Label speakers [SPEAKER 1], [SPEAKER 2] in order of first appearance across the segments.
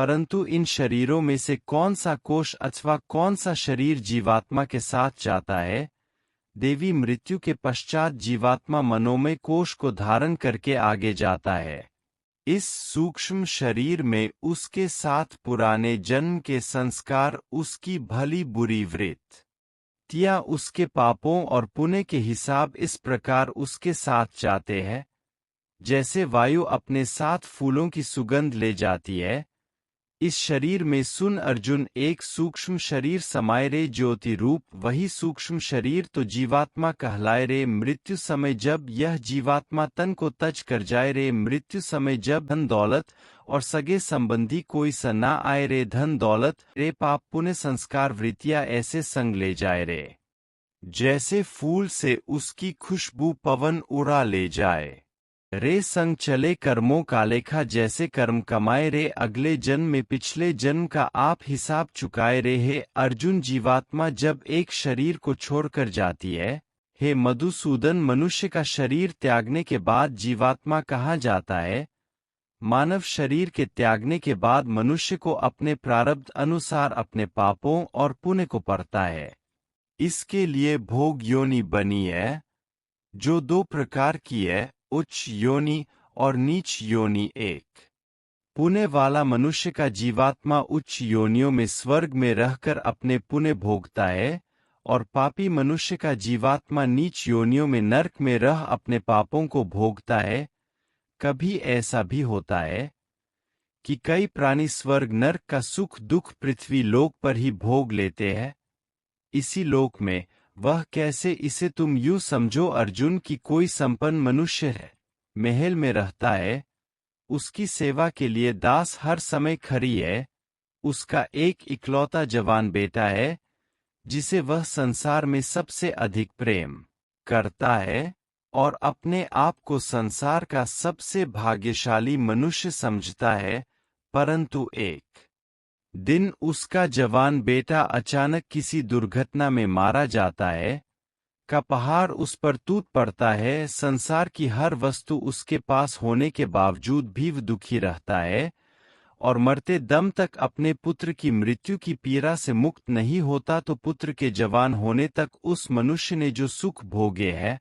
[SPEAKER 1] परंतु इन शरीरों में से कौन सा कोष अथवा कौन सा शरीर जीवात्मा के साथ जाता है? देवी मृत्यु के पश्चात जीवात्मा मनोमय कोष को धारण करके आगे जाता है। इस सूक्ष्म शरीर में उसके साथ पुराने जन्म के संस्कार, उसकी भली बुरी वृत्तियां, उसके पापों और पुण्य के हिसाब इस प्रकार उसके साथ जाते हैं, जैसे वायु अपने साथ फूलों की सुगंध ले जाती है। इस शरीर में सुन अर्जुन, एक सूक्ष्म शरीर समाये रे ज्योति रूप, वही सूक्ष्म शरीर तो जीवात्मा कहलाए रे। मृत्यु समय जब यह जीवात्मा तन को तज कर जाए रे, मृत्यु समय जब धन दौलत और सगे संबंधी कोई सा ना आए रे, धन दौलत रे पाप पुण्य संस्कार वृत्तियां ऐसे संग ले जाए रे, जैसे फूल से उसकी खुशबू पवन उड़ा ले जाए रे। संग चले कर्मों का लेखा, जैसे कर्म कमाए रे, अगले जन्म में पिछले जन्म का आप हिसाब चुकाए रे। हे अर्जुन, जीवात्मा जब एक शरीर को छोड़कर जाती है, हे मधुसूदन, मनुष्य का शरीर त्यागने के बाद जीवात्मा कहाँ जाता है? मानव शरीर के त्यागने के बाद मनुष्य को अपने प्रारब्ध अनुसार अपने पापों और पुण्य को पड़ता है। इसके लिए भोग योनि बनी है, जो दो प्रकार की है, उच्च योनि और नीच योनि। एक पुण्य वाला मनुष्य का जीवात्मा उच्च योनियों में स्वर्ग में रहकर अपने पुण्य भोगता है, और पापी मनुष्य का जीवात्मा नीच योनियों में नरक में रह अपने पापों को भोगता है। कभी ऐसा भी होता है कि कई प्राणी स्वर्ग नरक का सुख दुख पृथ्वी लोक पर ही भोग लेते हैं। इसी लोक में वह कैसे? इसे तुम यूं समझो अर्जुन कि कोई संपन्न मनुष्य है, महल में रहता है, उसकी सेवा के लिए दास हर समय खड़ी है, उसका एक इकलौता जवान बेटा है, जिसे वह संसार में सबसे अधिक प्रेम करता है, और अपने आप को संसार का सबसे भाग्यशाली मनुष्य समझता है। परंतु एक दिन उसका जवान बेटा अचानक किसी दुर्घटना में मारा जाता है, का पहाड़ उस पर टूट पड़ता है। संसार की हर वस्तु उसके पास होने के बावजूद भी वह दुखी रहता है, और मरते दम तक अपने पुत्र की मृत्यु की पीड़ा से मुक्त नहीं होता। तो पुत्र के जवान होने तक उस मनुष्य ने जो सुख भोगे हैं,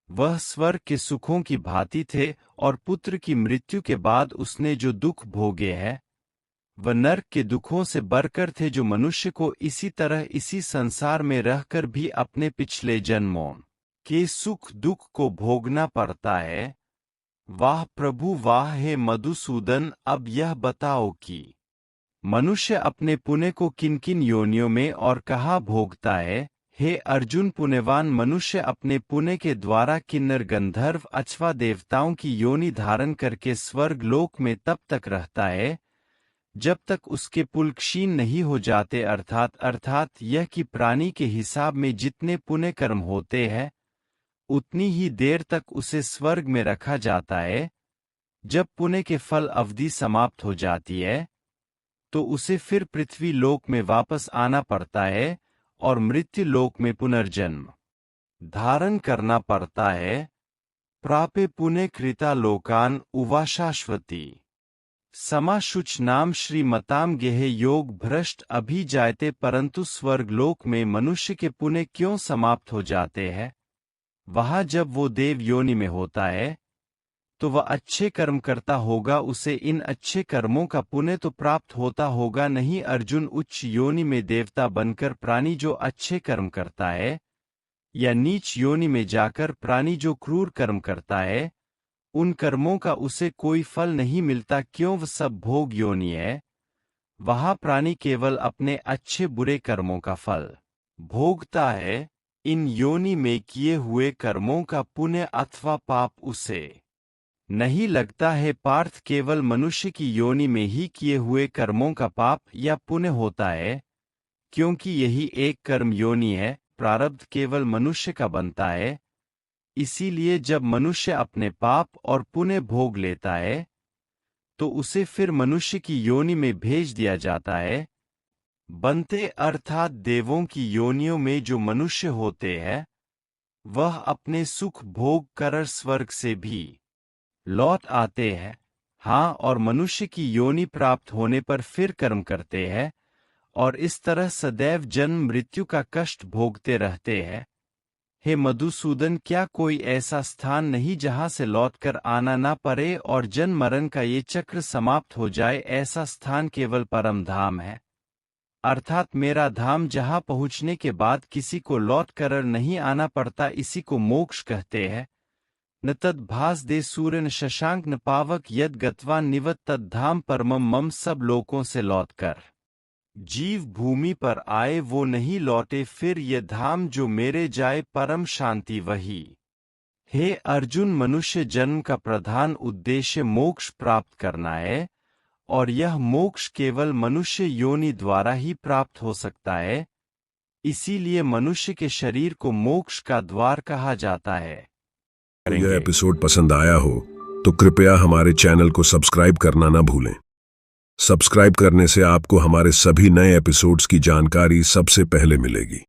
[SPEAKER 1] वह स्वर्ग के सुखों की भांति थे, और पुत्र की मृत्यु के बाद उसने जो दुख भोगे हैं, वह नरक के दुखों से बढ़कर थे, जो मनुष्य को इसी तरह इसी संसार में रहकर भी अपने पिछले जन्मों के सुख दुख को भोगना पड़ता है। वाह प्रभु वाह! हे मधुसूदन, अब यह बताओ कि मनुष्य अपने पुण्य को किन किन योनियों में और कहाँ भोगता है? हे अर्जुन, पुण्यवान मनुष्य अपने पुण्य के द्वारा किन्नर गंधर्व अथवा देवताओं की योनि धारण करके स्वर्ग लोक में तब तक रहता है जब तक उसके पुल क्षीण नहीं हो जाते, अर्थात यह कि प्राणी के हिसाब में जितने पुण्य कर्म होते हैं, उतनी ही देर तक उसे स्वर्ग में रखा जाता है। जब पुण्य के फल अवधि समाप्त हो जाती है, तो उसे फिर पृथ्वी लोक में वापस आना पड़ता है और मृत्यु लोक में पुनर्जन्म धारण करना पड़ता है। प्रापे पुण्य कृता लोकान उवा शाश्वती समाशुच नाम श्रीमताम गेहे योग भ्रष्ट अभी जायते। परंतु स्वर्गलोक में मनुष्य के पुण्य क्यों समाप्त हो जाते हैं? वहां जब वो देव योनि में होता है, तो वह अच्छे कर्म करता होगा, उसे इन अच्छे कर्मों का पुण्य तो प्राप्त होता होगा नहीं। अर्जुन, उच्च योनि में देवता बनकर प्राणी जो अच्छे कर्म करता है, या नीच योनि में जाकर प्राणी जो क्रूर कर्म करता है, उन कर्मों का उसे कोई फल नहीं मिलता। क्यों? वह सब भोग योनि है, वहां प्राणी केवल अपने अच्छे बुरे कर्मों का फल भोगता है। इन योनि में किए हुए कर्मों का पुण्य अथवा पाप उसे नहीं लगता है पार्थ। केवल मनुष्य की योनि में ही किए हुए कर्मों का पाप या पुण्य होता है, क्योंकि यही एक कर्म योनि है। प्रारब्ध केवल मनुष्य का बनता है। इसीलिए जब मनुष्य अपने पाप और पुण्य भोग लेता है, तो उसे फिर मनुष्य की योनि में भेज दिया जाता है। बनते अर्थात देवों की योनियों में जो मनुष्य होते हैं, वह अपने सुख भोग कर स्वर्ग से भी लौट आते हैं। हाँ, और मनुष्य की योनि प्राप्त होने पर फिर कर्म करते हैं और इस तरह सदैव जन्म मृत्यु का कष्ट भोगते रहते हैं। हे मधुसूदन, क्या कोई ऐसा स्थान नहीं जहाँ से लौटकर आना ना पड़े और जन्म मरण का ये चक्र समाप्त हो जाए? ऐसा स्थान केवल परम धाम है, अर्थात मेरा धाम, जहाँ पहुँचने के बाद किसी को लौट कर नहीं आना पड़ता। इसी को मोक्ष कहते हैं। न तद भास दे सूर्य न शशांक न पावक, यद गत्वा निवत तद धाम परमम मम। सब लोकों से लौटकर जीव भूमि पर आए वो नहीं लौटे फिर, ये धाम जो मेरे जाए परम शांति वही। हे अर्जुन, मनुष्य जन्म का प्रधान उद्देश्य मोक्ष प्राप्त करना है और यह मोक्ष केवल मनुष्य योनि द्वारा ही प्राप्त हो सकता है। इसीलिए मनुष्य के शरीर को मोक्ष का द्वार कहा जाता है।
[SPEAKER 2] यह एपिसोड पसंद आया हो तो कृपया हमारे चैनल को सब्सक्राइब करना ना भूलें। सब्सक्राइब करने से आपको हमारे सभी नए एपिसोड्स की जानकारी सबसे पहले मिलेगी।